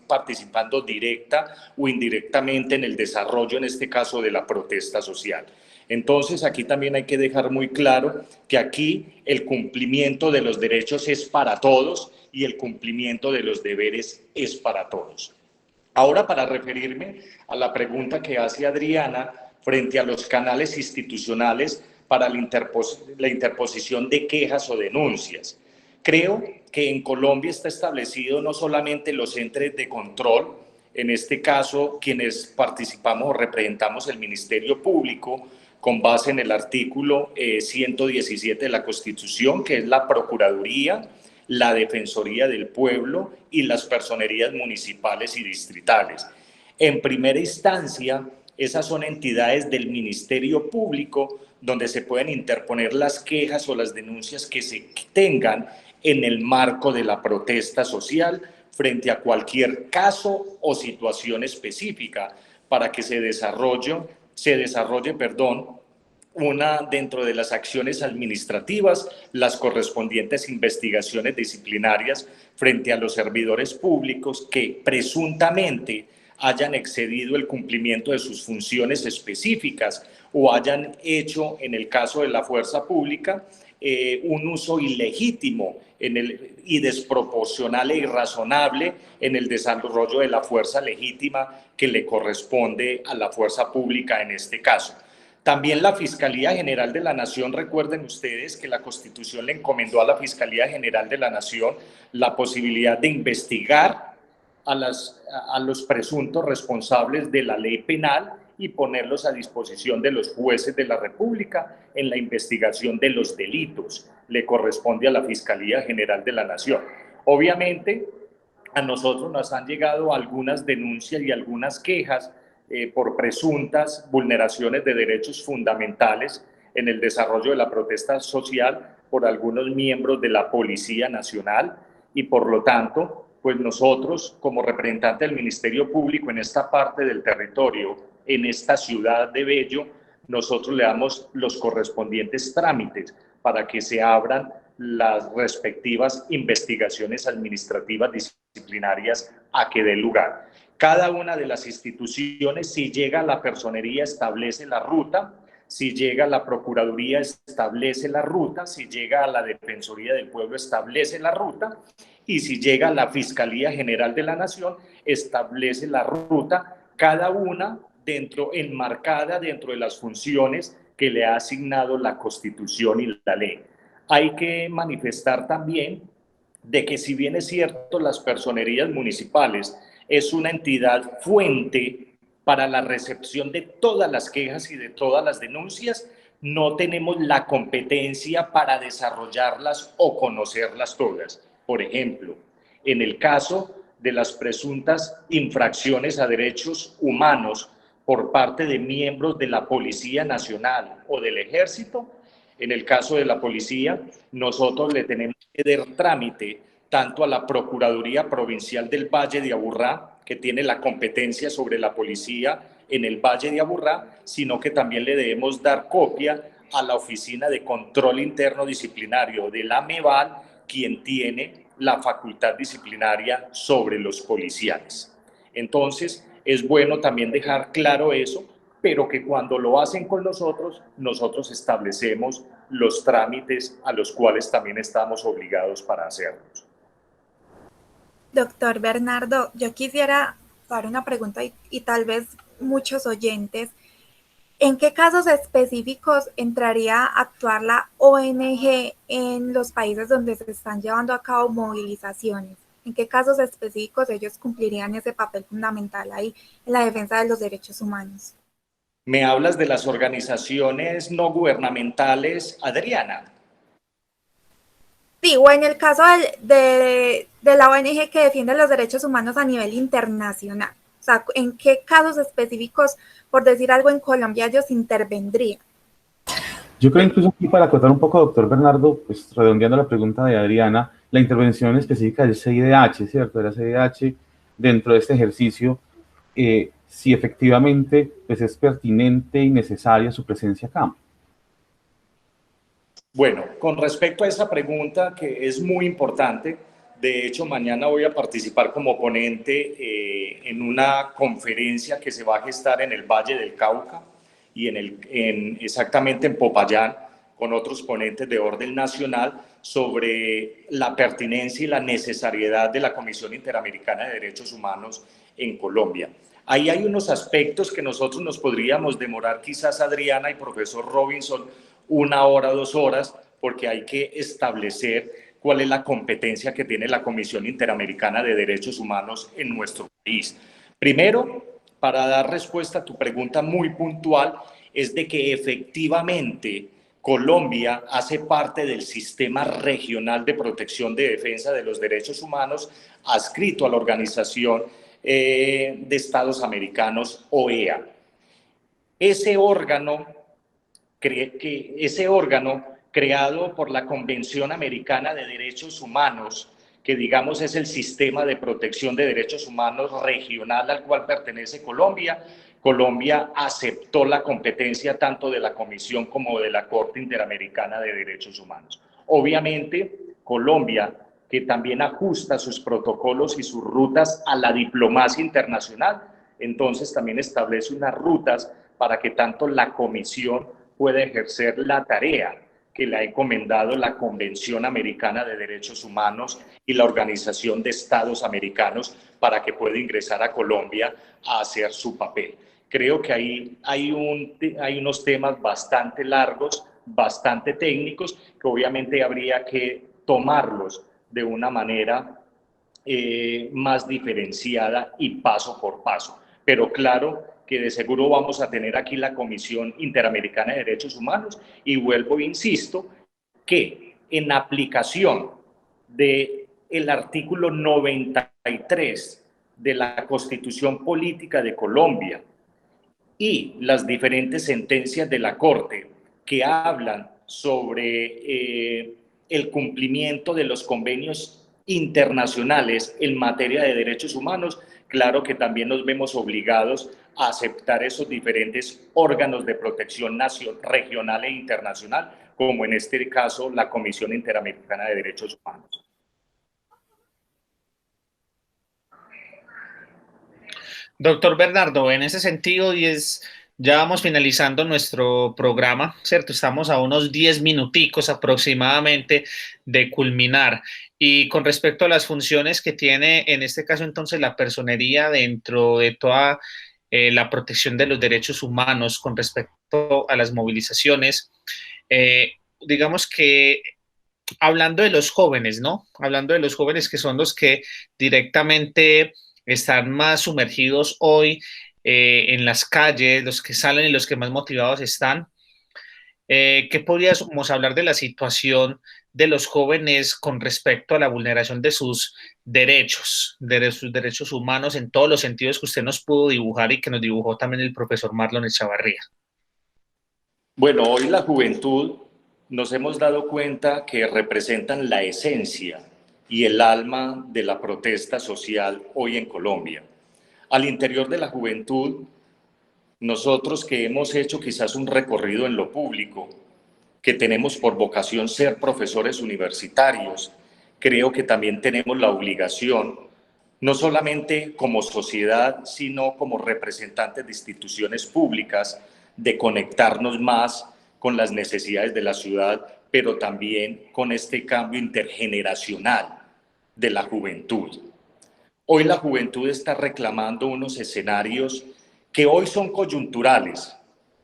S6: participando directa o indirectamente en el desarrollo, en este caso, de la protesta social. Entonces, aquí también hay que dejar muy claro que aquí el cumplimiento de los derechos es para todos y el cumplimiento de los deberes es para todos. Ahora, para referirme a la pregunta que hace Adriana frente a los canales institucionales para la interposición de quejas o denuncias. Creo que en Colombia está establecido no solamente los entes de control, en este caso quienes participamos o representamos el Ministerio Público con base en el artículo 117 de la Constitución, que es la Procuraduría, la Defensoría del Pueblo y las personerías municipales y distritales. En primera instancia, esas son entidades del Ministerio Público donde se pueden interponer las quejas o las denuncias que se tengan en el marco de la protesta social frente a cualquier caso o situación específica para que se desarrolle, dentro de las acciones administrativas, las correspondientes investigaciones disciplinarias frente a los servidores públicos que presuntamente hayan excedido el cumplimiento de sus funciones específicas o hayan hecho, en el caso de la fuerza pública, un uso ilegítimo y desproporcional e irrazonable en el desarrollo de la fuerza legítima que le corresponde a la fuerza pública en este caso. También la Fiscalía General de la Nación, recuerden ustedes que la Constitución le encomendó a la Fiscalía General de la Nación la posibilidad de investigar a los presuntos responsables de la ley penal y ponerlos a disposición de los jueces de la República en la investigación de los delitos. Le corresponde a la Fiscalía General de la Nación. Obviamente, a nosotros nos han llegado algunas denuncias y algunas quejas por presuntas vulneraciones de derechos fundamentales en el desarrollo de la protesta social por algunos miembros de la Policía Nacional y por lo tanto, pues nosotros como representantes del Ministerio Público en esta parte del territorio, en esta ciudad de Bello, nosotros le damos los correspondientes trámites para que se abran las respectivas investigaciones administrativas disciplinarias a que dé lugar. Cada una de las instituciones, si llega a la personería, establece la ruta, si llega a la Procuraduría, establece la ruta, si llega a la Defensoría del Pueblo, establece la ruta, y si llega a la Fiscalía General de la Nación, establece la ruta, cada una enmarcada dentro de las funciones que le ha asignado la Constitución y la ley. Hay que manifestar también de que si bien es cierto, las personerías municipales es una entidad fuente para la recepción de todas las quejas y de todas las denuncias, no tenemos la competencia para desarrollarlas o conocerlas todas. Por ejemplo, en el caso de las presuntas infracciones a derechos humanos por parte de miembros de la Policía Nacional o del Ejército, en el caso de la policía, nosotros le tenemos que dar trámite tanto a la Procuraduría Provincial del Valle de Aburrá, que tiene la competencia sobre la policía en el Valle de Aburrá, sino que también le debemos dar copia a la Oficina de Control Interno Disciplinario de la MEVAL, quien tiene la facultad disciplinaria sobre los policiales. Entonces, es bueno también dejar claro eso, pero que cuando lo hacen con nosotros, nosotros establecemos los trámites a los cuales también estamos obligados para hacerlos.
S4: Doctor Bernardo, yo quisiera dar una pregunta y tal vez muchos oyentes. ¿En qué casos específicos entraría a actuar la ONG en los países donde se están llevando a cabo movilizaciones? ¿En qué casos específicos ellos cumplirían ese papel fundamental ahí en la defensa de los derechos humanos?
S6: ¿Me hablas de las organizaciones no gubernamentales, Adriana?
S4: Sí, o en el caso de la ONG que defiende los derechos humanos a nivel internacional. O sea, ¿en qué casos específicos, por decir algo, en Colombia ellos intervendrían?
S7: Yo creo incluso aquí para acotar un poco, doctor Bernardo, pues redondeando la pregunta de Adriana, la intervención específica del CIDH, ¿cierto? De la CIDH dentro de este ejercicio, si efectivamente pues, es pertinente y necesaria su presencia acá.
S6: Bueno, con respecto a esa pregunta que es muy importante, de hecho mañana voy a participar como ponente en una conferencia que se va a gestar en el Valle del Cauca y exactamente en Popayán, con otros ponentes de orden nacional sobre la pertinencia y la necesariedad de la Comisión Interamericana de Derechos Humanos en Colombia. Ahí hay unos aspectos que nosotros nos podríamos demorar, quizás Adriana y profesor Robinson, 1 hora, 2 horas, porque hay que establecer cuál es la competencia que tiene la Comisión Interamericana de Derechos Humanos en nuestro país. Primero, para dar respuesta a tu pregunta muy puntual, es de que efectivamente Colombia hace parte del Sistema Regional de Protección de Defensa de los Derechos Humanos, adscrito a la Organización de Estados Americanos, OEA. Ese órgano creado por la Convención Americana de Derechos Humanos, que digamos es el sistema de protección de derechos humanos regional al cual pertenece Colombia, Colombia aceptó la competencia tanto de la Comisión como de la Corte Interamericana de Derechos Humanos. Obviamente, Colombia, que también ajusta sus protocolos y sus rutas a la diplomacia internacional, entonces también establece unas rutas para que tanto la Comisión pueda ejercer la tarea que le ha encomendado la Convención Americana de Derechos Humanos y la Organización de Estados Americanos para que pueda ingresar a Colombia a hacer su papel. Creo que ahí hay unos temas bastante largos, bastante técnicos, que obviamente habría que tomarlos de una manera más diferenciada y paso por paso. Pero claro que de seguro vamos a tener aquí la Comisión Interamericana de Derechos Humanos y vuelvo e insisto que en aplicación del artículo 93 de la Constitución Política de Colombia y las diferentes sentencias de la Corte que hablan sobre el cumplimiento de los convenios internacionales en materia de derechos humanos, claro que también nos vemos obligados a aceptar esos diferentes órganos de protección regional e internacional, como en este caso la Comisión Interamericana de Derechos Humanos.
S3: Doctor Bernardo, en ese sentido, ya vamos finalizando nuestro programa, ¿cierto? Estamos a unos 10 minuticos aproximadamente de culminar. Y con respecto a las funciones que tiene, en este caso, entonces, la personería dentro de toda la protección de los derechos humanos con respecto a las movilizaciones, digamos que hablando de los jóvenes, ¿no? Hablando de los jóvenes que son los que directamente están más sumergidos hoy en las calles, los que salen y los que más motivados están. ¿Qué podríamos hablar de la situación de los jóvenes con respecto a la vulneración de sus derechos humanos en todos los sentidos que usted nos pudo dibujar y que nos dibujó también el profesor Marlon Echavarría?
S6: Bueno, hoy la juventud nos hemos dado cuenta que representan la esencia y el alma de la protesta social hoy en Colombia. Al interior de la juventud, nosotros que hemos hecho quizás un recorrido en lo público, que tenemos por vocación ser profesores universitarios, creo que también tenemos la obligación, no solamente como sociedad, sino como representantes de instituciones públicas, de conectarnos más con las necesidades de la ciudad, pero también con este cambio intergeneracional de la juventud. Hoy la juventud está reclamando unos escenarios que hoy son coyunturales,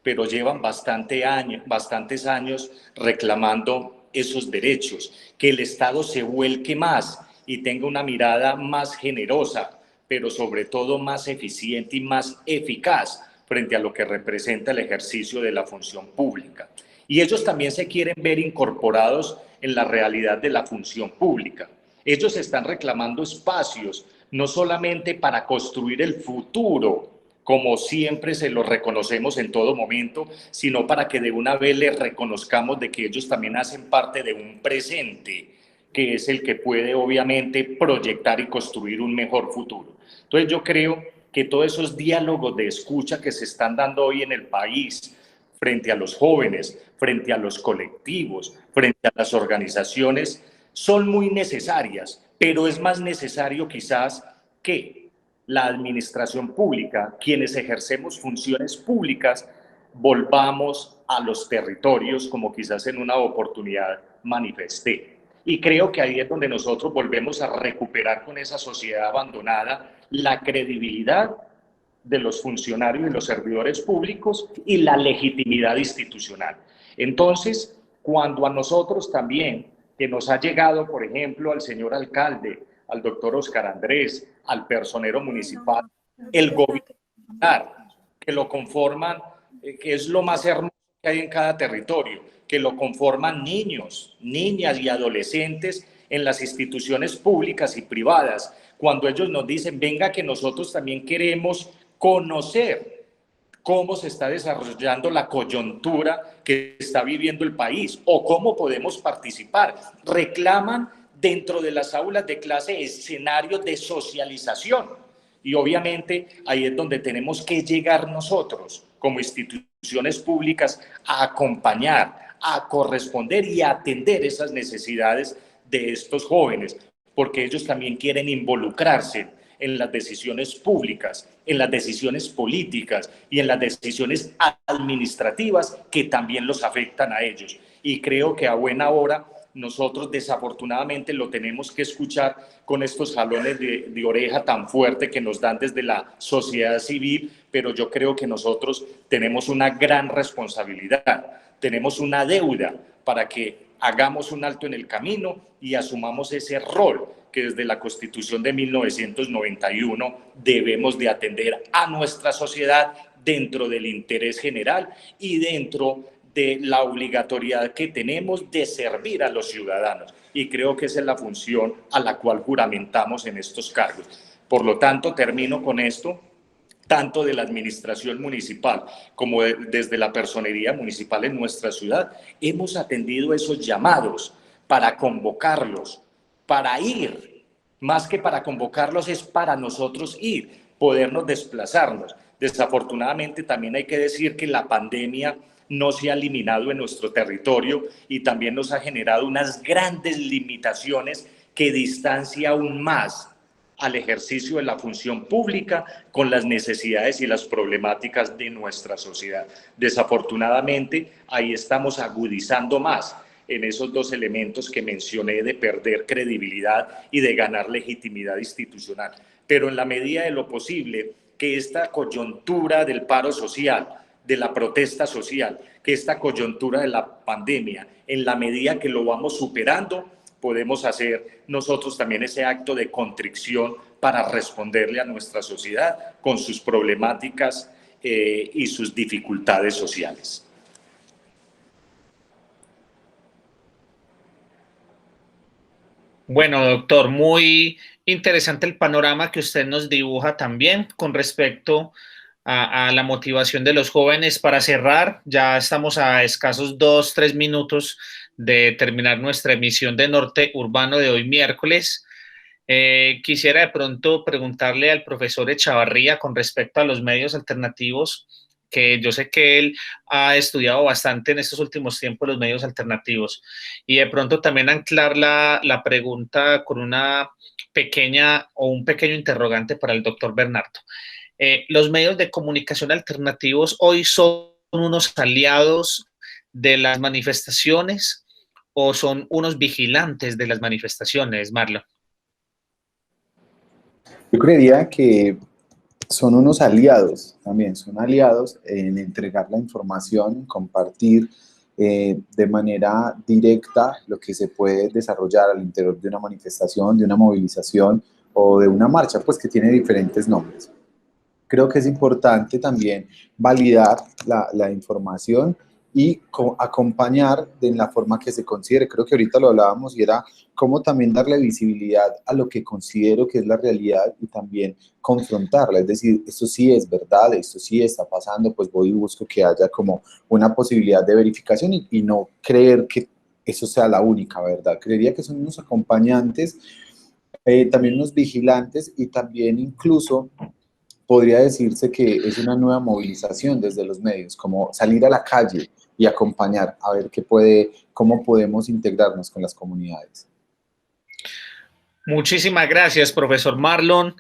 S6: pero llevan bastantes años reclamando esos derechos, que el Estado se vuelque más y tenga una mirada más generosa, pero sobre todo más eficiente y más eficaz frente a lo que representa el ejercicio de la función pública. Y ellos también se quieren ver incorporados en la realidad de la función pública. Ellos están reclamando espacios no solamente para construir el futuro, como siempre se lo reconocemos en todo momento, sino para que de una vez les reconozcamos de que ellos también hacen parte de un presente, que es el que puede obviamente proyectar y construir un mejor futuro. Entonces yo creo que todos esos diálogos de escucha que se están dando hoy en el país, frente a los jóvenes, frente a los colectivos, frente a las organizaciones, son muy necesarias, pero es más necesario quizás que la administración pública, quienes ejercemos funciones públicas, volvamos a los territorios como quizás en una oportunidad manifesté. Y creo que ahí es donde nosotros volvemos a recuperar con esa sociedad abandonada la credibilidad de los funcionarios y los servidores públicos y la legitimidad institucional. Entonces, cuando a nosotros también que nos ha llegado, por ejemplo, al señor alcalde, al doctor Oscar Andrés, al personero municipal, el gobierno, que lo conforman, que es lo más hermoso que hay en cada territorio, que lo conforman niños, niñas y adolescentes en las instituciones públicas y privadas, cuando ellos nos dicen, venga que nosotros también queremos conocer cómo se está desarrollando la coyuntura que está viviendo el país o cómo podemos participar. Reclaman dentro de las aulas de clase escenarios de socialización. Y obviamente ahí es donde tenemos que llegar nosotros como instituciones públicas a acompañar, a corresponder y a atender esas necesidades de estos jóvenes, porque ellos también quieren involucrarse en las decisiones públicas, en las decisiones políticas y en las decisiones administrativas que también los afectan a ellos. Y creo que a buena hora nosotros desafortunadamente lo tenemos que escuchar con estos jalones de oreja tan fuerte que nos dan desde la sociedad civil, pero yo creo que nosotros tenemos una gran responsabilidad, tenemos una deuda para que hagamos un alto en el camino y asumamos ese rol que desde la Constitución de 1991 debemos de atender a nuestra sociedad dentro del interés general y dentro de la obligatoriedad que tenemos de servir a los ciudadanos. Y creo que esa es la función a la cual juramentamos en estos cargos. Por lo tanto, termino con esto, tanto de la administración municipal como desde la personería municipal en nuestra ciudad, hemos atendido esos llamados para convocarlos, para ir, más que para convocarlos es para nosotros ir, podernos desplazarnos. Desafortunadamente también hay que decir que la pandemia no se ha eliminado en nuestro territorio y también nos ha generado unas grandes limitaciones que distancia aún más al ejercicio de la función pública con las necesidades y las problemáticas de nuestra sociedad. Desafortunadamente, ahí estamos agudizando más en esos dos elementos que mencioné de perder credibilidad y de ganar legitimidad institucional. Pero en la medida de lo posible, que esta coyuntura del paro social, de la protesta social, que esta coyuntura de la pandemia, en la medida que lo vamos superando, podemos hacer nosotros también ese acto de contrición para responderle a nuestra sociedad con sus problemáticas y sus dificultades sociales.
S3: Bueno, doctor, muy interesante el panorama que usted nos dibuja también con respecto a la motivación de los jóvenes. Para cerrar, ya estamos a escasos 2-3 minutos de terminar nuestra emisión de Norte Urbano de hoy miércoles. Quisiera de pronto preguntarle al profesor Echavarría con respecto a los medios alternativos, que yo sé que él ha estudiado bastante en estos últimos tiempos los medios alternativos, y de pronto también anclar la pregunta con una pequeña o un pequeño interrogante para el doctor Bernardo. ¿Los medios de comunicación alternativos hoy son unos aliados de las manifestaciones o son unos vigilantes de las manifestaciones, Marlon?
S5: Yo creería que son unos aliados también, son aliados en entregar la información, compartir de manera directa lo que se puede desarrollar al interior de una manifestación, de una movilización o de una marcha, pues que tiene diferentes nombres. Creo que es importante también validar la información y acompañar de la forma que se considere. Creo que ahorita lo hablábamos y era cómo también darle visibilidad a lo que considero que es la realidad y también confrontarla. Es decir, esto sí es verdad, esto sí está pasando, pues voy y busco que haya como una posibilidad de verificación y no creer que eso sea la única verdad. Creería que son unos acompañantes, también unos vigilantes y también incluso podría decirse que es una nueva movilización desde los medios, como salir a la calle y acompañar a ver cómo podemos integrarnos con las comunidades.
S3: Muchísimas gracias, profesor Marlon.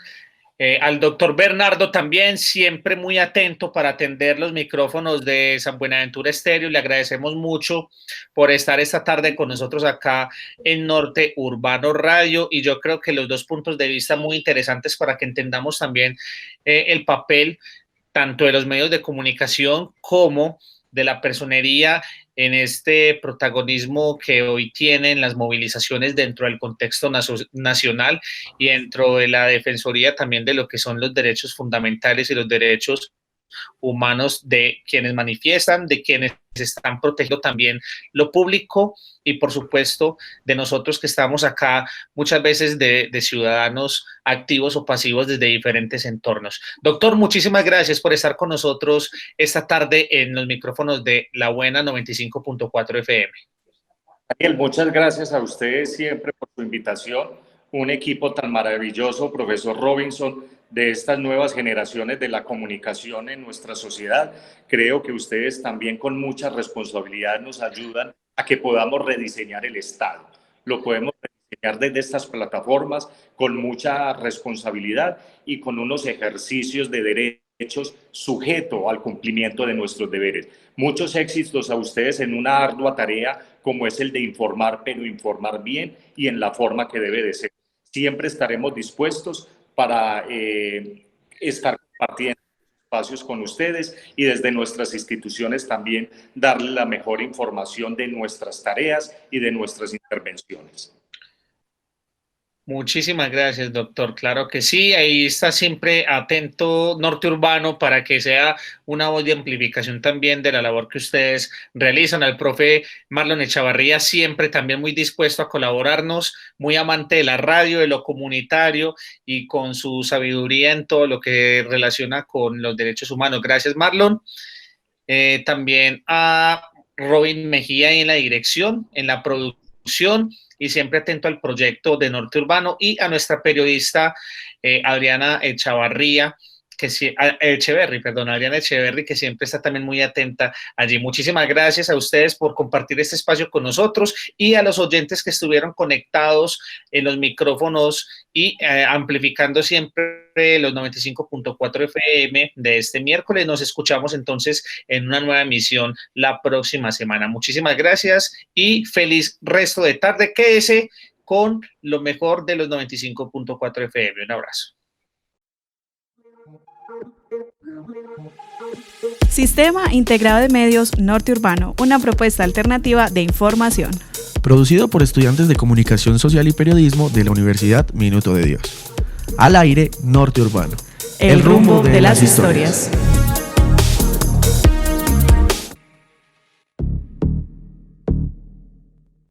S3: Al doctor Bernardo también, siempre muy atento para atender los micrófonos de San Buenaventura Estéreo. Le agradecemos mucho por estar esta tarde con nosotros acá en Norte Urbano Radio, y yo creo que los dos puntos de vista muy interesantes para que entendamos también el papel tanto de los medios de comunicación como de la personería en este protagonismo que hoy tienen las movilizaciones dentro del contexto nacional y dentro de la defensoría también de lo que son los derechos fundamentales y los derechos humanos de quienes manifiestan, de quienes están protegiendo también lo público y por supuesto de nosotros que estamos acá muchas veces de ciudadanos activos o pasivos desde diferentes entornos. Doctor, muchísimas gracias por estar con nosotros esta tarde en los micrófonos de La Buena 95.4 FM.
S6: Daniel, muchas gracias a ustedes siempre por su invitación. Un equipo tan maravilloso, profesor Robinson, de estas nuevas generaciones de la comunicación en nuestra sociedad. Creo que ustedes también con mucha responsabilidad nos ayudan a que podamos rediseñar el Estado. Lo podemos rediseñar desde estas plataformas con mucha responsabilidad y con unos ejercicios de derechos sujeto al cumplimiento de nuestros deberes. Muchos éxitos a ustedes en una ardua tarea como es el de informar, pero informar bien y en la forma que debe de ser. Siempre estaremos dispuestos para estar compartiendo espacios con ustedes y desde nuestras instituciones también darle la mejor información de nuestras tareas y de nuestras intervenciones.
S3: Muchísimas gracias, doctor. Claro que sí, ahí está siempre atento Norte Urbano para que sea una voz de amplificación también de la labor que ustedes realizan. Al profe Marlon Echavarría siempre también muy dispuesto a colaborarnos, muy amante de la radio, de lo comunitario y con su sabiduría en todo lo que relaciona con los derechos humanos. Gracias, Marlon. También a Robin Mejía en la dirección, en la producción, y siempre atento al proyecto de Norte Urbano, y a nuestra periodista Adriana Echeverry, que siempre está también muy atenta allí. Muchísimas gracias a ustedes por compartir este espacio con nosotros y a los oyentes que estuvieron conectados en los micrófonos y amplificando siempre los 95.4 FM de este miércoles. Nos escuchamos entonces en una nueva emisión la próxima semana. Muchísimas gracias y feliz resto de tarde. Quédese con lo mejor de los 95.4 FM. Un abrazo.
S1: Sistema Integrado de Medios Norte Urbano, una propuesta alternativa de información.
S2: Producido por estudiantes de Comunicación Social y Periodismo de la Universidad Minuto de Dios. Al aire, Norte Urbano.
S1: El rumbo de las historias.